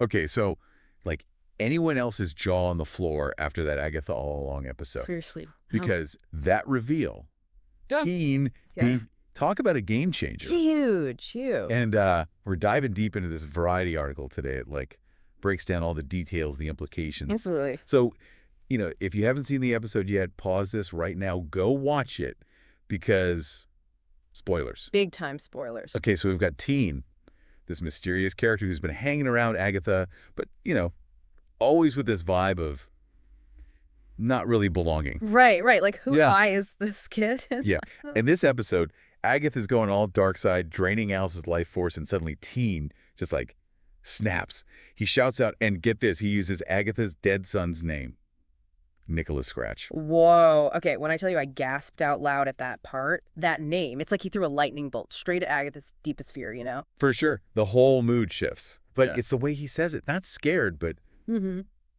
Okay, so, like, anyone else's jaw on the floor after that Agatha All Along episode. Seriously. Because that reveal, Yeah. teen, Yeah. talk about a game changer. Huge, huge. And we're diving deep into this Variety article today. It, like, breaks down all the details, the implications. Absolutely. So, you know, if you haven't seen the episode yet, pause this right now. Go watch it because spoilers. Big time spoilers. Okay, so we've got Teen, this mysterious character who's been hanging around Agatha, but, you know, always with this vibe of not really belonging. Right, right. Like, who Yeah. is this kid? Yeah. In this episode, Agatha's going all dark side, draining Alice's life force, and suddenly Teen just, like, snaps. He shouts out, and get this, he uses Agatha's dead son's name, Nicholas Scratch. Whoa. Okay, when I tell you I gasped out loud at that part, that name, it's like he threw a lightning bolt straight at Agatha's deepest fear, you know? For sure. The whole mood shifts. But Yeah. it's the way he says it. Not scared, but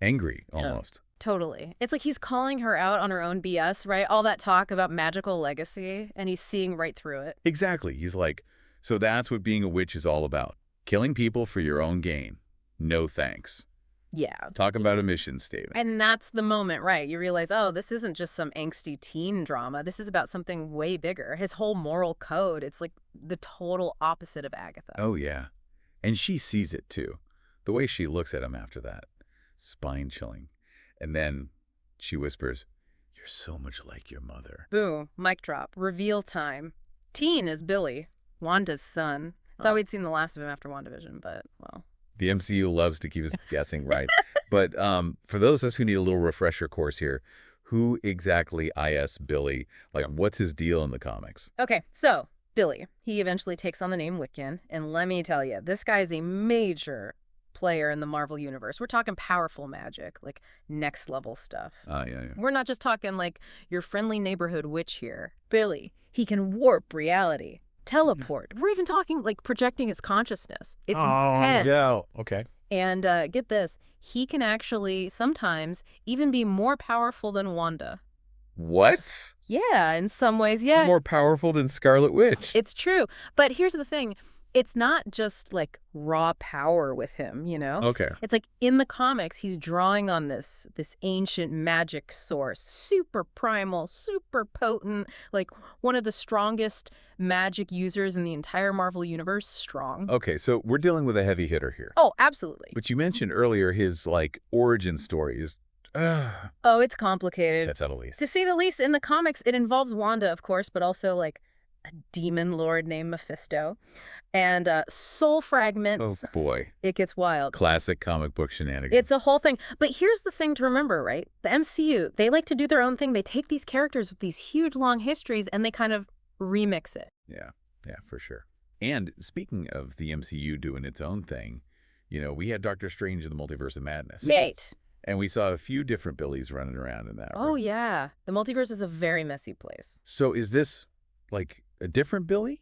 angry, almost. Totally. It's like he's calling her out on her own BS, right? All that talk about magical legacy, and he's seeing right through it. Exactly. He's like, so that's what being a witch is all about. Killing people for your own gain. No thanks. Yeah. Talk about a mission statement. And that's the moment, right? You realize, oh, this isn't just some angsty teen drama. This is about something way bigger. His whole moral code, it's like the total opposite of Agatha. Oh, yeah. And she sees it, too. The way she looks at him after that. Spine-chilling. And then she whispers, "You're so much like your mother." Boom. Mic drop. Reveal time. Teen is Billy, Wanda's son. Thought we'd seen the last of him after WandaVision, but, well. The MCU loves to keep us guessing, right? But for those of us who need a little refresher course here, who exactly is Billy? Like, what's his deal in the comics? Okay, so Billy, he eventually takes on the name Wiccan, and let me tell you, this guy is a major player in the Marvel Universe. We're talking powerful magic, like next level stuff. Yeah. We're not just talking like your friendly neighborhood witch here. Billy, he can warp reality, teleport. We're even talking like projecting his consciousness. It's intense. Yeah, okay. And get this, he can actually sometimes even be more powerful than Wanda. What? Yeah, in some ways, yeah. More powerful than Scarlet Witch. It's true. But here's the thing. It's not just like raw power with him, you know? Okay. It's like in the comics, he's drawing on this ancient magic source, super primal, super potent, like one of the strongest magic users in the entire Marvel Universe, strong. Okay, so we're dealing with a heavy hitter here. Oh, absolutely. But you mentioned earlier his, like, origin story is... Oh, it's complicated. That's at least. To say the least, in the comics, it involves Wanda, of course, but also like a demon lord named Mephisto. And soul fragments. Oh, boy. It gets wild. Classic comic book shenanigans. It's a whole thing. But here's the thing to remember, right? The MCU, they like to do their own thing. They take these characters with these huge, long histories, and they kind of remix it. Yeah, for sure. And speaking of the MCU doing its own thing, you know, we had Doctor Strange in the Multiverse of Madness. Right. And we saw a few different Billies running around in that. Oh, right? yeah. The multiverse is a very messy place. So is this, like, a different Billy?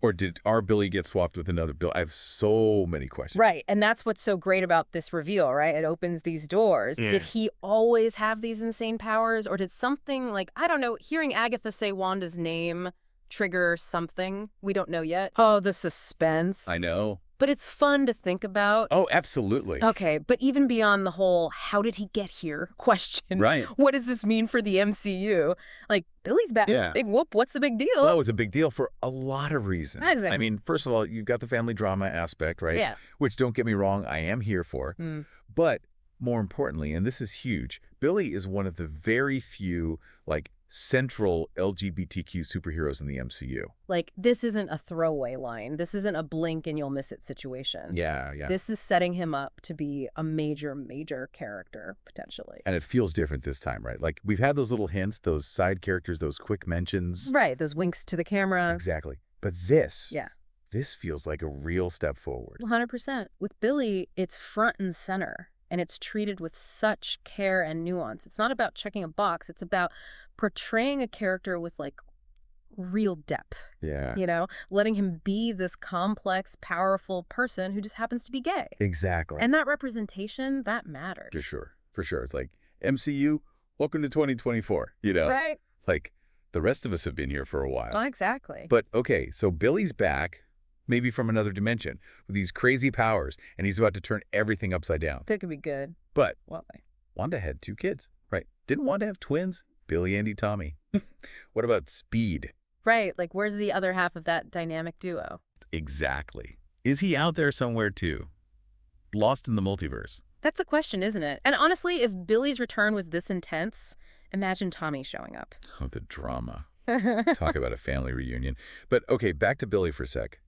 Or did our Billy get swapped with another Billy? I have so many questions. Right. And that's what's so great about this reveal, right? It opens these doors. Yeah. Did he always have these insane powers? Or did something like, I don't know, hearing Agatha say Wanda's name trigger something? We don't know yet. Oh, the suspense. I know. But it's fun to think about. Oh, absolutely. Okay, but even beyond the whole how did he get here question. Right. What does this mean for the MCU? Like, Billy's back. Yeah. Big whoop. What's the big deal? Well, it's a big deal for a lot of reasons. Exactly. I mean, first of all, you've got the family drama aspect, right? Yeah. Which, don't get me wrong, I am here for. But more importantly, and this is huge, Billy is one of the very few, like, central LGBTQ superheroes in the MCU. Like, this isn't a throwaway line. This isn't a blink and you'll miss it situation. Yeah. This is setting him up to be a major, major character, potentially. And it feels different this time, right? Like, we've had those little hints, those side characters, those quick mentions. Right, those winks to the camera. Exactly. But this, Yeah. this feels like a real step forward. 100%. With Billy, it's front and center. And it's treated with such care and nuance. It's not about checking a box. It's about portraying a character with, like, real depth. Yeah. You know, letting him be this complex, powerful person who just happens to be gay. Exactly. And that representation, that matters. For sure. It's like, MCU, welcome to 2024, you know? Right. Like, the rest of us have been here for a while. Oh, exactly. But, okay, so Billy's back, maybe from another dimension, with these crazy powers, and he's about to turn everything upside down. That could be good. But Why? Wanda had 2 kids, right? Didn't Wanda have twins? Billy, Andy, Tommy. What about Speed? Right, like where's the other half of that dynamic duo? Exactly. Is he out there somewhere too? Lost in the multiverse? That's the question, isn't it? And honestly, if Billy's return was this intense, imagine Tommy showing up. Oh, the drama. Talk about a family reunion. But okay, back to Billy for a sec.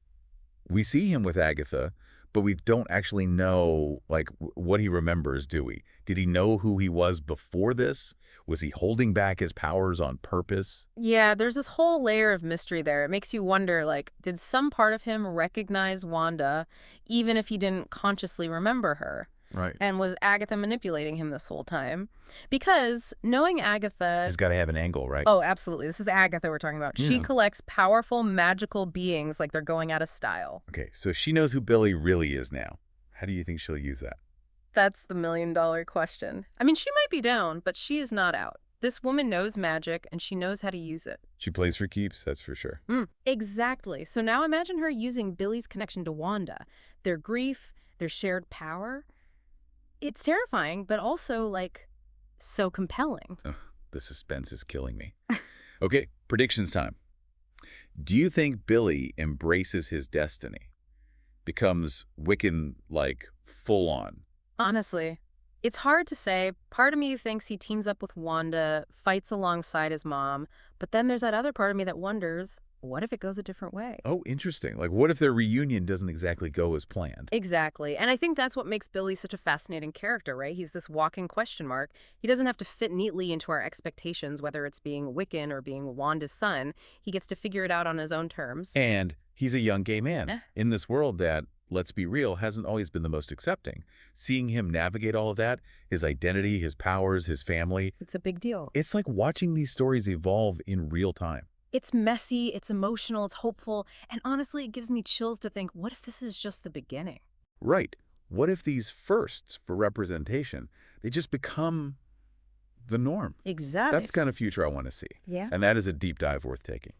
We see him with Agatha, but we don't actually know, like, what he remembers, do we? Did he know who he was before this? Was he holding back his powers on purpose? Yeah, there's this whole layer of mystery there. It makes you wonder, like, did some part of him recognize Wanda, even if he didn't consciously remember her? Right. And was Agatha manipulating him this whole time? Because knowing Agatha... He's got to have an angle, right? Oh, absolutely. This is Agatha we're talking about. She Yeah. collects powerful, magical beings like they're going out of style. Okay, so she knows who Billy really is now. How do you think she'll use that? That's the million-dollar question. I mean, she might be down, but she is not out. This woman knows magic, and she knows how to use it. She plays for keeps, that's for sure. Exactly. So now imagine her using Billy's connection to Wanda. Their grief, their shared power. It's terrifying, but also, like, so compelling. Ugh, the suspense is killing me. Okay, predictions time. Do you think Billy embraces his destiny? Becomes Wiccan, like, full on? Honestly, it's hard to say. Part of me thinks he teams up with Wanda, fights alongside his mom, but then there's that other part of me that wonders, what if it goes a different way? Oh, interesting. Like, what if their reunion doesn't exactly go as planned? Exactly. And I think that's what makes Billy such a fascinating character, right? He's this walking question mark. He doesn't have to fit neatly into our expectations, whether it's being Wiccan or being Wanda's son. He gets to figure it out on his own terms. And he's a young gay man Eh. in this world that, let's be real, hasn't always been the most accepting. Seeing him navigate all of that, his identity, his powers, his family, It's a big deal. it's like watching these stories evolve in real time. It's messy, it's emotional, it's hopeful, and honestly, it gives me chills to think, what if this is just the beginning? Right. What if these firsts for representation, they just become the norm? Exactly. That's the kind of future I want to see. Yeah. And that is a deep dive worth taking.